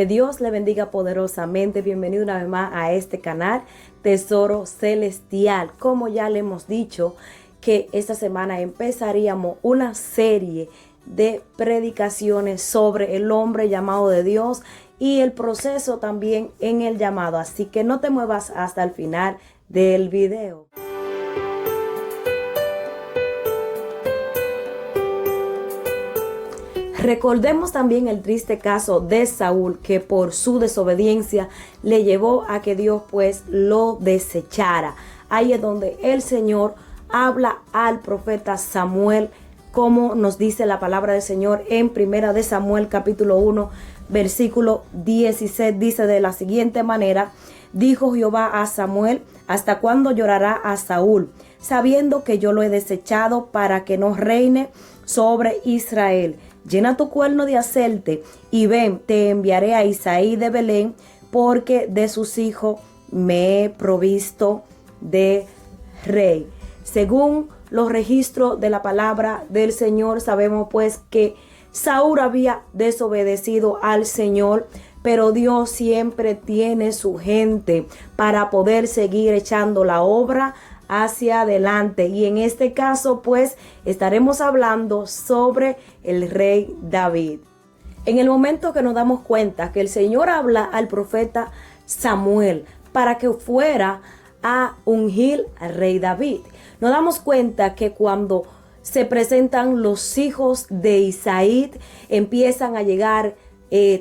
Que Dios le bendiga poderosamente. Bienvenido una vez más a este canal Tesoro Celestial. Como ya le hemos dicho que esta semana empezaríamos una serie de predicaciones sobre el hombre llamado de Dios y el proceso también en el llamado. Así que no te muevas hasta el final del video. Recordemos también el triste caso de Saúl, que por su desobediencia le llevó a que Dios pues lo desechara. Ahí es donde el Señor habla al profeta Samuel, como nos dice la palabra del Señor en Primera de Samuel capítulo 1 versículo 16. Dice de la siguiente manera: dijo Jehová a Samuel: ¿hasta cuándo llorará a Saúl, sabiendo que yo lo he desechado para que no reine sobre Israel? Llena tu cuerno de aceite y ven, te enviaré a Isaí de Belén, porque de sus hijos me he provisto de rey. Según los registros de la palabra del Señor, sabemos pues que Saúl había desobedecido al Señor, pero Dios siempre tiene su gente para poder seguir echando la obra hacia adelante. Y en este caso pues estaremos hablando sobre el rey David. En el momento que nos damos cuenta que el Señor habla al profeta Samuel para que fuera a ungir al rey David, nos damos cuenta que cuando se presentan los hijos de Isaí, empiezan a llegar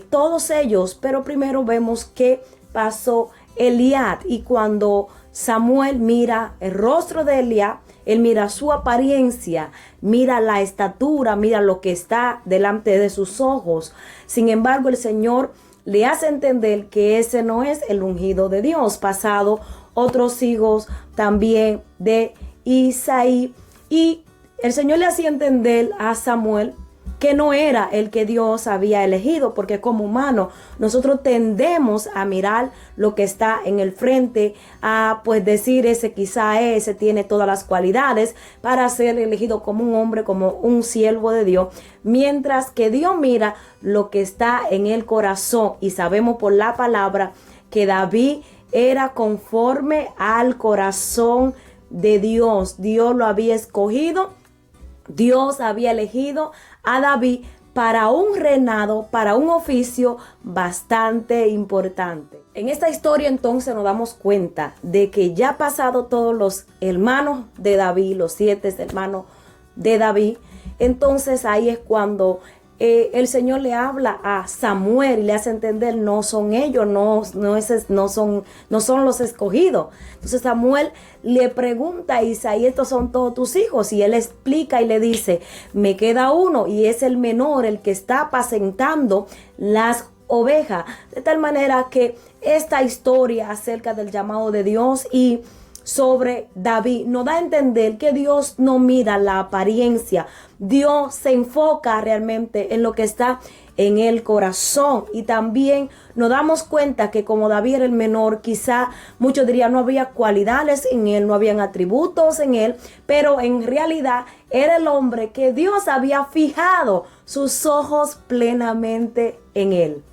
todos ellos, pero primero vemos que pasó Eliab, y cuando Samuel mira el rostro de Eliab, él mira su apariencia, mira la estatura, mira lo que está delante de sus ojos. Sin embargo, el Señor le hace entender que ese no es el ungido de Dios. Pasado otros hijos también de Isaí, y el Señor le hacía entender a Samuel que no era el que Dios había elegido, porque como humanos nosotros tendemos a mirar lo que está en el frente, a pues decir ese tiene todas las cualidades para ser elegido como un hombre, como un siervo de Dios, mientras que Dios mira lo que está en el corazón. Y sabemos por la palabra que David era conforme al corazón de Dios. Dios lo había escogido. Dios había elegido a David para un reinado, para un oficio bastante importante. En esta historia entonces nos damos cuenta de que ya pasado todos los hermanos de David, los 7 hermanos de David, entonces ahí es cuando el Señor le habla a Samuel y le hace entender: no son ellos, no son los escogidos. Entonces Samuel le pregunta a Isaí: estos son todos tus hijos, y él explica y le dice: me queda uno, y es el menor, el que está apacentando las ovejas. De tal manera que esta historia acerca del llamado de Dios y sobre David nos da a entender que Dios no mira la apariencia. Dios se enfoca realmente en lo que está en el corazón. Y también nos damos cuenta que como David era el menor, quizá muchos dirían no había cualidades en él, no habían atributos en él, pero en realidad era el hombre que Dios había fijado sus ojos plenamente en él.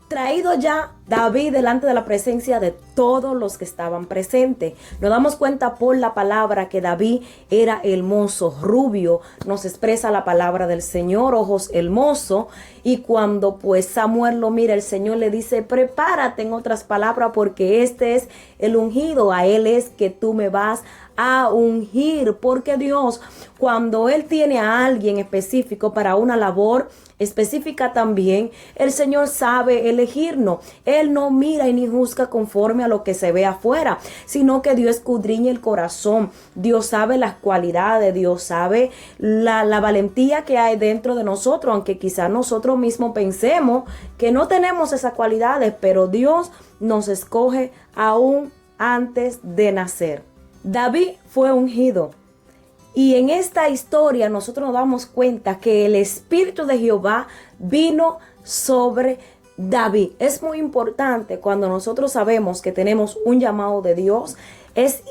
Traído ya David delante de la presencia de todos los que estaban presentes, nos damos cuenta por la palabra que David era hermoso, rubio. Nos expresa la palabra del Señor, ojos hermosos. Y cuando pues Samuel lo mira, el Señor le dice: prepárate, en otras palabras, porque este es el ungido, a él es que tú me vas a ungir. Porque Dios, cuando él tiene a alguien específico para una labor específica, también el Señor sabe elegirnos. Él no mira y ni juzga conforme a lo que se ve afuera, sino que Dios escudriña el corazón. Dios sabe las cualidades, Dios sabe la valentía que hay dentro de nosotros, aunque quizás nosotros mismos pensemos que no tenemos esas cualidades, pero Dios nos escoge aún antes de nacer. David fue ungido. Y en esta historia nosotros nos damos cuenta que el Espíritu de Jehová vino sobre David. Es muy importante cuando nosotros sabemos que tenemos un llamado de Dios, es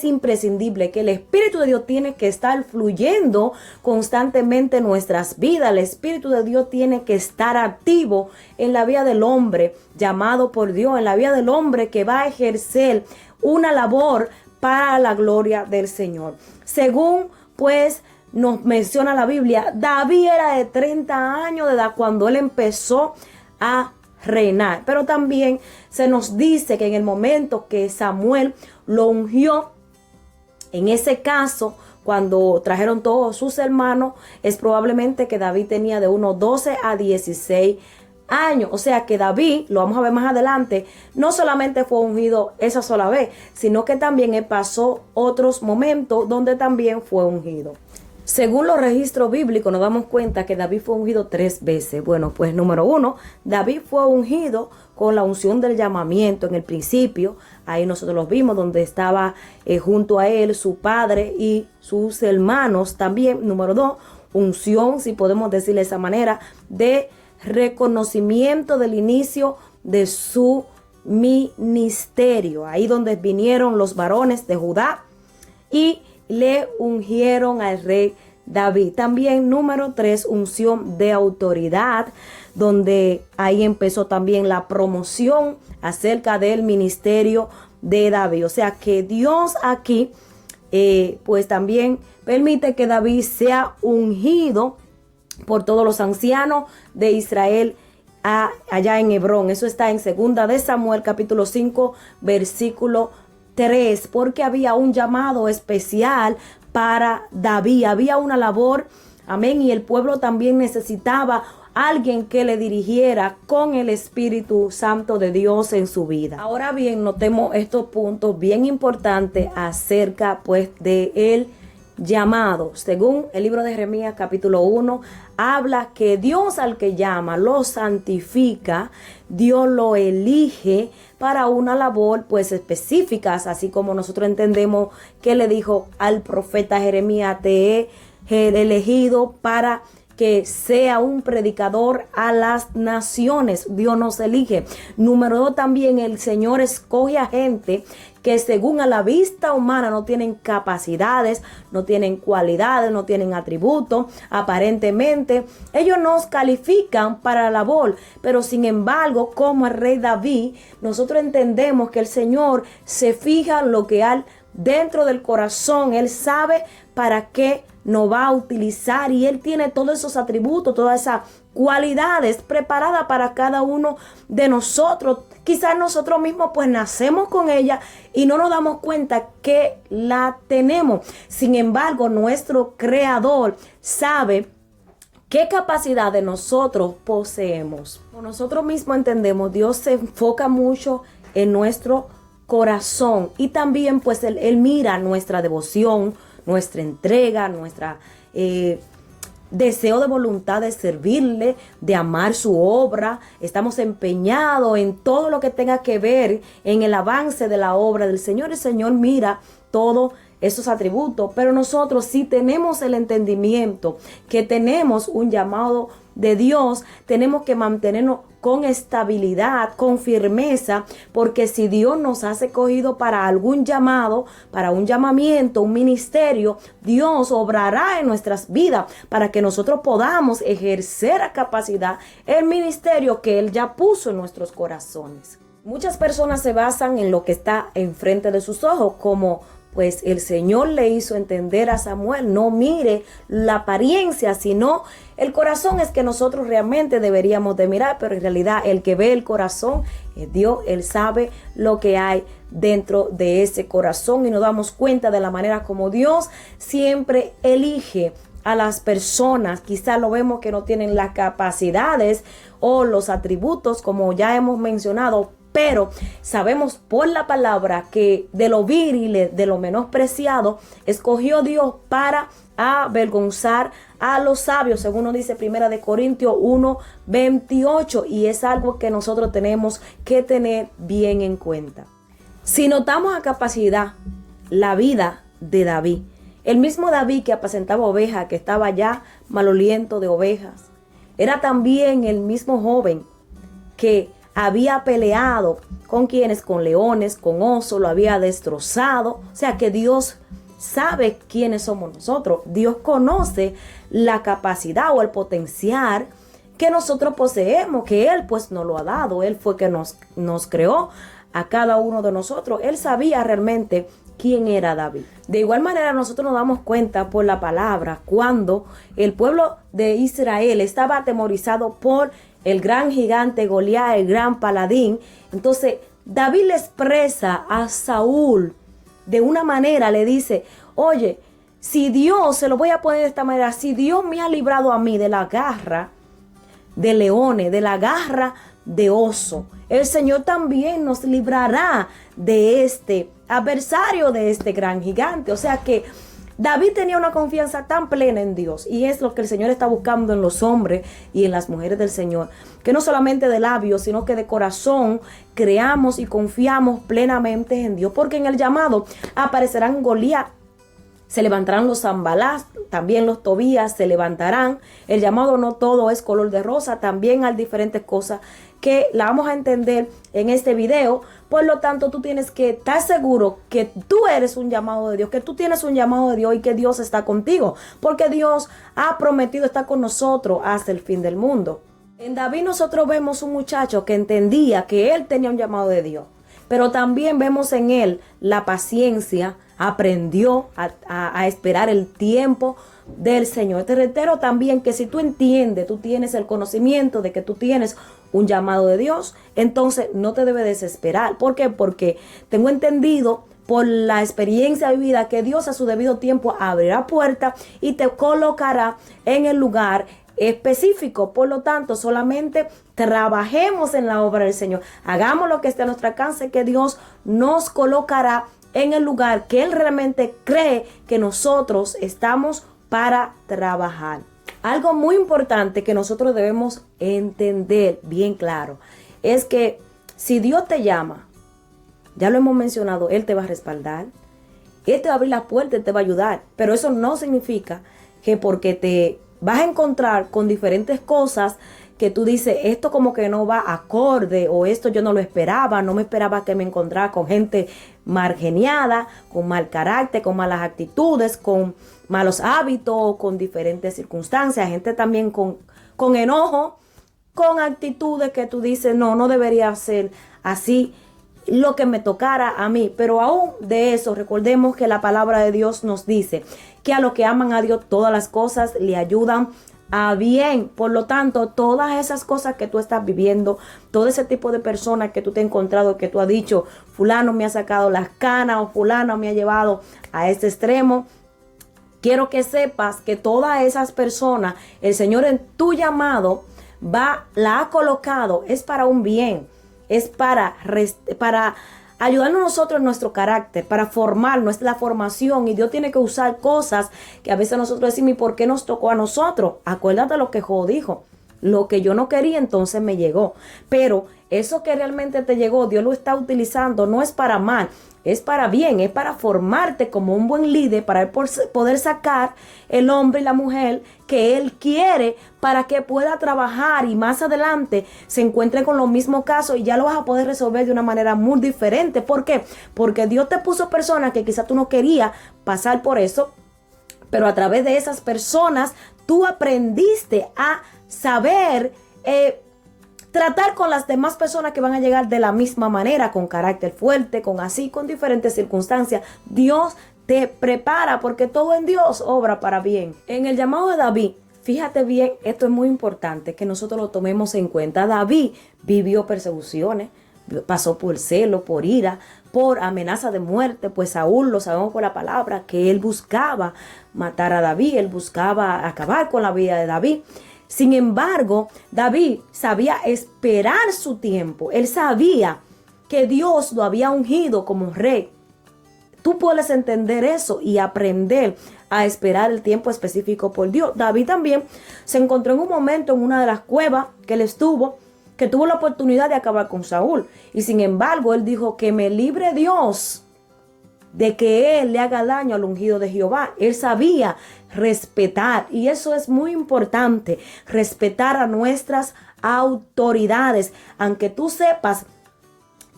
imprescindible que el Espíritu de Dios tiene que estar fluyendo constantemente en nuestras vidas. El Espíritu de Dios tiene que estar activo en la vida del hombre llamado por Dios, en la vida del hombre que va a ejercer una labor para la gloria del Señor. Según pues nos menciona la Biblia, David era de 30 años de edad cuando él empezó a reinar. Pero también se nos dice que en el momento que Samuel lo ungió, en ese caso, cuando trajeron todos sus hermanos, es probablemente que David tenía de unos 12 a 16 años. O sea que David, lo vamos a ver más adelante, no solamente fue ungido esa sola vez, sino que también él pasó otros momentos donde también fue ungido. Según los registros bíblicos nos damos cuenta que David fue ungido 3 veces. Bueno, pues número 1, David fue ungido con la unción del llamamiento en el principio. Ahí nosotros los vimos donde estaba junto a él su padre y sus hermanos. También, número 2, unción, si podemos decirle de esa manera, de reconocimiento del inicio de su ministerio. Ahí donde vinieron los varones de Judá y le ungieron al rey David. También número 3, unción de autoridad, donde ahí empezó también la promoción acerca del ministerio de David. O sea que Dios aquí pues también permite que David sea ungido por todos los ancianos de Israel allá en Hebrón. Eso está en 2 de Samuel capítulo 5 versículo 3, porque había un llamado especial para David, había una labor, amén, y el pueblo también necesitaba alguien que le dirigiera con el Espíritu Santo de Dios en su vida. Ahora bien, notemos estos puntos bien importantes acerca pues de el llamado. Según el libro de Jeremías capítulo 1, habla que Dios al que llama lo santifica, Dios lo elige para una labor pues específica, así como nosotros entendemos que le dijo al profeta Jeremías: te he elegido para que sea un predicador a las naciones. Dios nos elige. Número 2, también el Señor escoge a gente que según a la vista humana no tienen capacidades, no tienen cualidades, no tienen atributos. Aparentemente ellos nos califican para la labor, pero sin embargo, como el rey David, nosotros entendemos que el Señor se fija en lo que hay dentro del corazón. Él sabe para qué nos va a utilizar y Él tiene todos esos atributos, todas esas cualidades preparadas para cada uno de nosotros. Quizás nosotros mismos pues nacemos con ella y no nos damos cuenta que la tenemos. Sin embargo, nuestro Creador sabe qué capacidad de nosotros poseemos. Como nosotros mismos entendemos, Dios se enfoca mucho en nuestro corazón y también pues Él mira nuestra devoción, nuestra entrega, nuestra deseo de voluntad de servirle, de amar su obra. Estamos empeñados en todo lo que tenga que ver en el avance de la obra del Señor. El Señor mira todos esos atributos, pero nosotros sí tenemos el entendimiento que tenemos un llamado de Dios, tenemos que mantenernos con estabilidad, con firmeza, porque si Dios nos ha escogido para algún llamado, para un llamamiento, un ministerio, Dios obrará en nuestras vidas para que nosotros podamos ejercer a capacidad el ministerio que Él ya puso en nuestros corazones. Muchas personas se basan en lo que está enfrente de sus ojos, como pues el Señor le hizo entender a Samuel: no mire la apariencia, sino el corazón es que nosotros realmente deberíamos de mirar, pero en realidad el que ve el corazón es Dios. Él sabe lo que hay dentro de ese corazón y nos damos cuenta de la manera como Dios siempre elige a las personas. Quizás lo vemos que no tienen las capacidades o los atributos como ya hemos mencionado, pero sabemos por la palabra que de lo vil y de lo menospreciado escogió Dios para avergonzar a los sabios, según nos dice 1 Corintios 1:28, y es algo que nosotros tenemos que tener bien en cuenta. Si notamos a capacidad la vida de David, el mismo David que apacentaba ovejas, que estaba ya maloliento de ovejas, era también el mismo joven que había peleado con quienes, con leones, con osos, lo había destrozado. O sea que Dios sabe quiénes somos nosotros. Dios conoce la capacidad o el potencial que nosotros poseemos, que Él pues nos lo ha dado. Él fue que nos creó a cada uno de nosotros. Él sabía realmente quién era David. De igual manera nosotros nos damos cuenta por la palabra cuando el pueblo de Israel estaba atemorizado por el gran gigante Goliat, el gran paladín. Entonces David le expresa a Saúl de una manera, le dice: oye, si Dios, se lo voy a poner de esta manera, si Dios me ha librado a mí de la garra de leones, de la garra de oso, el Señor también nos librará de este adversario, de este gran gigante. O sea que David tenía una confianza tan plena en Dios, y es lo que el Señor está buscando en los hombres y en las mujeres del Señor, que no solamente de labios, sino que de corazón creamos y confiamos plenamente en Dios, porque en el llamado aparecerán Goliat, se levantarán los Zambalás, también los Tobías se levantarán. El llamado no todo es color de rosa, también hay diferentes cosas que la vamos a entender en este video. Por lo tanto, tú tienes que estar seguro que tú eres un llamado de Dios, que tú tienes un llamado de Dios y que Dios está contigo, porque Dios ha prometido estar con nosotros hasta el fin del mundo. En David nosotros vemos un muchacho que entendía que él tenía un llamado de Dios, pero también vemos en él la paciencia. Aprendió a esperar el tiempo del Señor. Te reitero también que si tú entiendes, tú tienes el conocimiento de que tú tienes un llamado de Dios, entonces no te debes desesperar. ¿Por qué? Porque tengo entendido por la experiencia vivida que Dios a su debido tiempo abrirá puertas y te colocará en el lugar específico. Por lo tanto, solamente trabajemos en la obra del Señor. Hagamos lo que esté a nuestro alcance, que Dios nos colocará en el lugar que Él realmente cree que nosotros estamos para trabajar. Algo muy importante que nosotros debemos entender bien claro es que si Dios te llama, ya lo hemos mencionado, Él te va a respaldar, Él te va a abrir la puerta, Él te va a ayudar, pero eso no significa que porque te vas a encontrar con diferentes cosas que tú dices, esto como que no va acorde, o esto yo no lo esperaba, no me esperaba que me encontrara con gente margeniada, con mal carácter, con malas actitudes, con malos hábitos, con diferentes circunstancias, gente también con enojo, con actitudes que tú dices, no debería ser así lo que me tocara a mí. Pero aún de eso, recordemos que la palabra de Dios nos dice que a los que aman a Dios todas las cosas le ayudan a bien. Por lo tanto, todas esas cosas que tú estás viviendo, todo ese tipo de personas que tú te has encontrado, que tú has dicho, fulano me ha sacado las canas o fulano me ha llevado a este extremo, quiero que sepas que todas esas personas, el Señor en tu llamado la ha colocado, es para un bien, es para ayudarnos nosotros en nuestro carácter, para formarnos, es la formación, y Dios tiene que usar cosas que a veces nosotros decimos, ¿y por qué nos tocó a nosotros? Acuérdate lo que Job dijo, lo que yo no quería entonces me llegó, pero eso que realmente te llegó, Dios lo está utilizando, no es para mal, es para bien, es para formarte como un buen líder, para poder sacar el hombre y la mujer que Él quiere para que pueda trabajar y más adelante se encuentre con los mismos casos y ya lo vas a poder resolver de una manera muy diferente. ¿Por qué? Porque Dios te puso personas que quizás tú no querías pasar por eso, pero a través de esas personas tú aprendiste a saber tratar con las demás personas que van a llegar de la misma manera, con carácter fuerte, con diferentes circunstancias. Dios te prepara porque todo en Dios obra para bien. En el llamado de David, fíjate bien, esto es muy importante que nosotros lo tomemos en cuenta. David vivió persecuciones, pasó por celo, por ira, por amenaza de muerte, pues Saúl, lo sabemos por la palabra, que él buscaba matar a David, él buscaba acabar con la vida de David. Sin embargo, David sabía esperar su tiempo. Él sabía que Dios lo había ungido como rey. Tú puedes entender eso y aprender a esperar el tiempo específico por Dios. David también se encontró en un momento en una de las cuevas que él estuvo, que tuvo la oportunidad de acabar con Saúl. Y sin embargo, él dijo que me libre Dios de que él le haga daño al ungido de Jehová. Él sabía respetar, y eso es muy importante, respetar a nuestras autoridades. Aunque tú sepas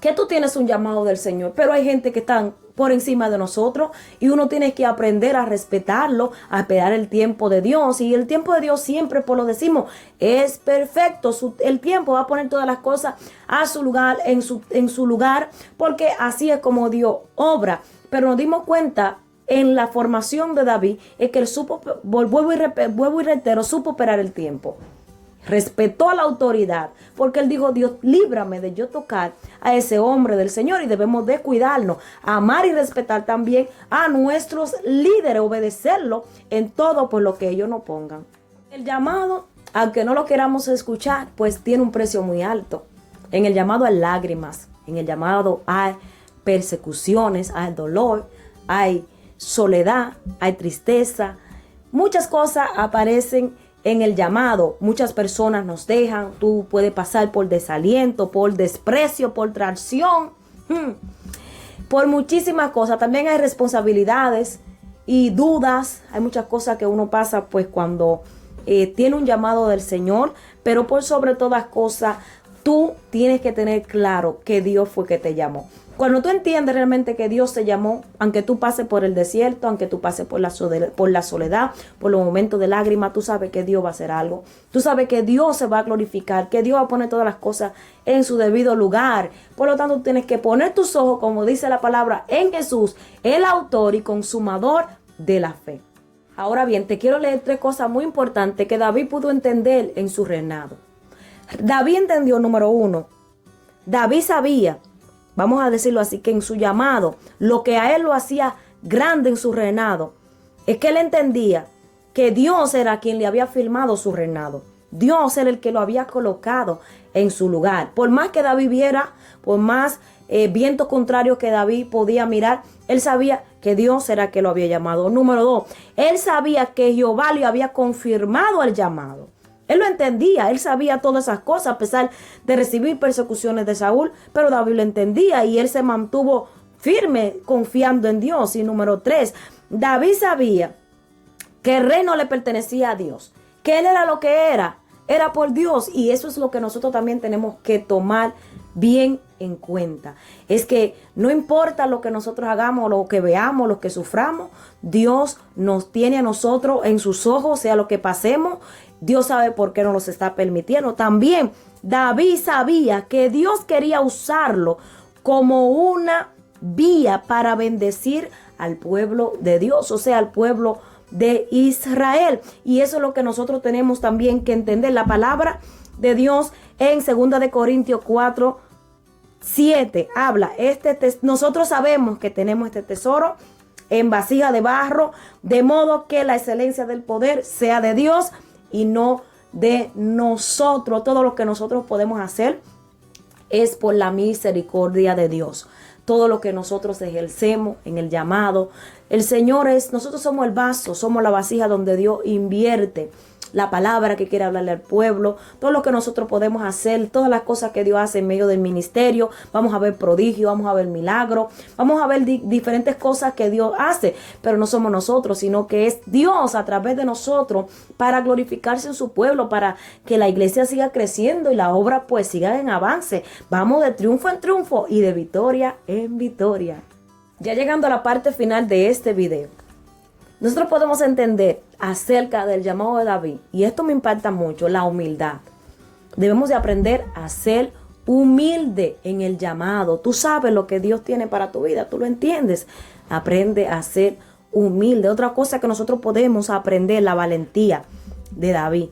que tú tienes un llamado del Señor, pero hay gente que está por encima de nosotros y uno tiene que aprender a respetarlo, a esperar el tiempo de Dios. Y el tiempo de Dios siempre, por lo decimos, es perfecto. El tiempo va a poner todas las cosas a su lugar, en su lugar, porque así es como Dios obra. Pero nos dimos cuenta en la formación de David es que él supo, vuelvo y reitero, supo operar el tiempo. Respetó a la autoridad, porque él dijo: Dios, líbrame de yo tocar a ese hombre del Señor. Y debemos de cuidarnos, amar y respetar también a nuestros líderes, obedecerlo en todo por lo que ellos nos pongan. El llamado, aunque no lo queramos escuchar, pues tiene un precio muy alto. En el llamado hay lágrimas, en el llamado hay persecuciones, hay dolor, hay soledad, hay tristeza. Muchas cosas aparecen en el llamado. Muchas personas nos dejan. Tú puedes pasar por desaliento, por desprecio, por traición, por muchísimas cosas. También hay responsabilidades y dudas. Hay muchas cosas que uno pasa pues cuando tiene un llamado del Señor. Pero por sobre todas cosas, tú tienes que tener claro que Dios fue que te llamó. Cuando tú entiendes realmente que Dios te llamó, aunque tú pases por el desierto, aunque tú pases por la soledad, por los momentos de lágrimas, tú sabes que Dios va a hacer algo. Tú sabes que Dios se va a glorificar, que Dios va a poner todas las cosas en su debido lugar. Por lo tanto, tú tienes que poner tus ojos, como dice la palabra, en Jesús, el autor y consumador de la fe. Ahora bien, te quiero leer 3 cosas muy importantes que David pudo entender en su reinado. David entendió, número 1, David sabía, vamos a decirlo así, que en su llamado, lo que a él lo hacía grande en su reinado, es que él entendía que Dios era quien le había firmado su reinado. Dios era el que lo había colocado en su lugar. Por más que David viera, por más vientos contrarios que David podía mirar, él sabía que Dios era el que lo había llamado. Número 2, él sabía que Jehová le había confirmado el llamado. Él lo entendía, él sabía todas esas cosas a pesar de recibir persecuciones de Saúl, pero David lo entendía y él se mantuvo firme confiando en Dios. Y número 3, David sabía que el reino le pertenecía a Dios, que él era lo que era por Dios, y eso es lo que nosotros también tenemos que tomar bien en cuenta. Es que no importa lo que nosotros hagamos, lo que veamos, lo que suframos, Dios nos tiene a nosotros en sus ojos, sea lo que pasemos. Dios sabe por qué nos los está permitiendo. También David sabía que Dios quería usarlo como una vía para bendecir al pueblo de Dios, o sea, al pueblo de Israel. Y eso es lo que nosotros tenemos también que entender. La palabra de Dios en 2 de Corintios 4:7 habla, nosotros sabemos que tenemos este tesoro en vasija de barro, de modo que la excelencia del poder sea de Dios y no de nosotros. Todo lo que nosotros podemos hacer es por la misericordia de Dios. Todo lo que nosotros ejercemos en el llamado, nosotros somos el vaso, somos la vasija donde Dios invierte la palabra que quiere hablarle al pueblo, todo lo que nosotros podemos hacer, todas las cosas que Dios hace en medio del ministerio. Vamos a ver prodigios, vamos a ver milagros, vamos a ver diferentes cosas que Dios hace, pero no somos nosotros, sino que es Dios a través de nosotros para glorificarse en su pueblo, para que la iglesia siga creciendo y la obra pues siga en avance. Vamos de triunfo en triunfo y de victoria en victoria. Ya llegando a la parte final de este video, nosotros podemos entender acerca del llamado de David, y esto me impacta mucho, la humildad. Debemos de aprender a ser humilde en el llamado. Tú sabes lo que Dios tiene para tu vida, tú lo entiendes. Aprende a ser humilde. Otra cosa que nosotros podemos aprender, la valentía de David,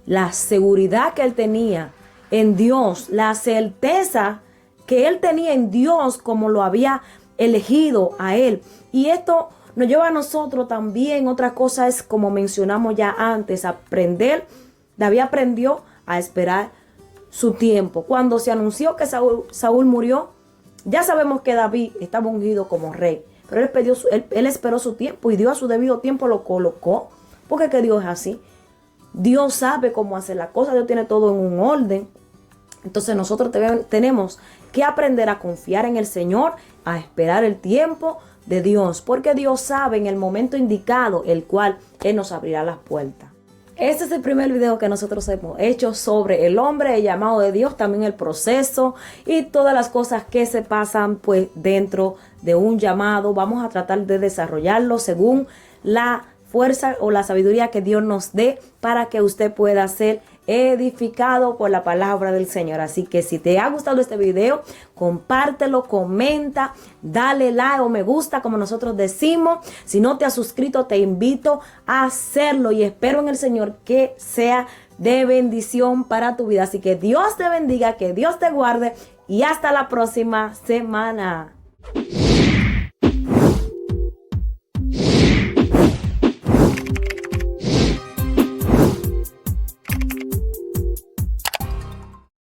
la seguridad que él tenía en Dios, la certeza que él tenía en Dios como lo había elegido a él. Y esto nos lleva a nosotros también. Otra cosa es, como mencionamos ya antes, aprender. David aprendió a esperar su tiempo. Cuando se anunció que Saúl murió, ya sabemos que David estaba ungido como rey, pero él esperó su tiempo y Dios a su debido tiempo lo colocó, porque que Dios es así. Dios sabe cómo hacer las cosas, Dios tiene todo en un orden. Entonces nosotros tenemos que aprender a confiar en el Señor, a esperar el tiempo de Dios, porque Dios sabe en el momento indicado el cual Él nos abrirá las puertas. Este es el primer video que nosotros hemos hecho sobre el hombre, el llamado de Dios, también el proceso y todas las cosas que se pasan pues dentro de un llamado. Vamos a tratar de desarrollarlo según la fuerza o la sabiduría que Dios nos dé para que usted pueda ser edificado por la palabra del Señor. Así que si te ha gustado este video, compártelo, comenta, dale like o me gusta, como nosotros decimos. Si no te has suscrito, te invito a hacerlo y espero en el Señor que sea de bendición para tu vida. Así que Dios te bendiga, que Dios te guarde y hasta la próxima semana.